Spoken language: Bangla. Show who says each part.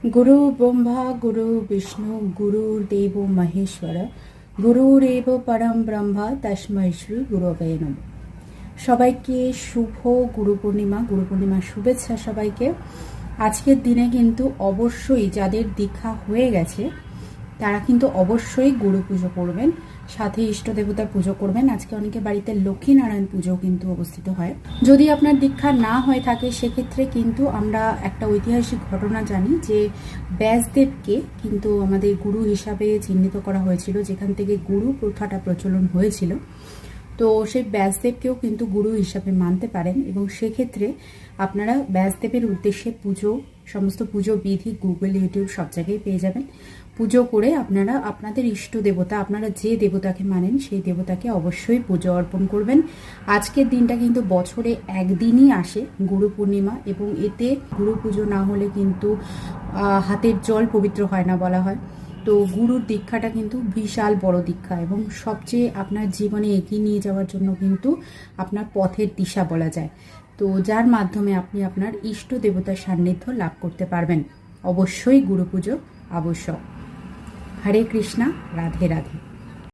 Speaker 1: गुरु ब्रह्मा गुरु विष्णु गुरुर्देव महेश्वर गुरुरेव परम ब्रह्म तस्मै श्री गुरवे नमः। সবাইকে শুভ গুরু পূর্ণিমার শুভেচ্ছা সবাইকে। আজকের দিনে কিন্তু অবশ্যই যাদের দীক্ষা হয়ে গেছে তারা কিন্তু অবশ্যই গুরু পুজো করবেন, সাথে ইষ্ট দেবতার পুজো করবেন। আজকে অনেকে বাড়িতে লক্ষ্মীনারায়ণ পুজো কিন্তু অবস্থিত হয়। যদি আপনার দীক্ষা না হয়ে থাকে সেক্ষেত্রে কিন্তু আমরা একটা ঐতিহাসিক ঘটনা জানি যে ব্যাসদেবকে কিন্তু আমাদের গুরু হিসাবে চিহ্নিত করা হয়েছিল, যেখান থেকে গুরু প্রথাটা প্রচলন হয়েছিল। তো সেই ব্যাসদেবকেও কিন্তু গুরু হিসাবে মানতে পারেন এবং সেক্ষেত্রে আপনারা ব্যাসদেবের উদ্দেশ্যে পুজো, সমস্ত পুজো বিধি গুগল, ইউটিউব সব জায়গায় পেয়ে যাবেন। পুজো করে আপনারা আপনাদের ইষ্ট দেবতা, আপনারা যে দেবতাকে মানেন সেই দেবতাকে অবশ্যই পুজো অর্পণ করবেন। আজকের দিনটা কিন্তু বছরে একদিনই আসে, গুরু পূর্ণিমা, এবং এতে গুরু পুজো না হলে কিন্তু হাতের জল পবিত্র হয় না বলা হয়। তো গুরুর দীক্ষাটা কিন্তু বিশাল বড় দীক্ষা এবং সবচেয়ে আপনার জীবনে এগিয়ে নিয়ে যাওয়ার জন্য কিন্তু আপনার পথের দিশা বলা যায়। তো যার মাধ্যমে আপনি আপনার ইষ্ট দেবতার সান্নিধ্য লাভ করতে পারবেন। অবশ্যই গুরু পুজো আবশ্যক। হরে কৃষ্ণা, রাধে রাধে।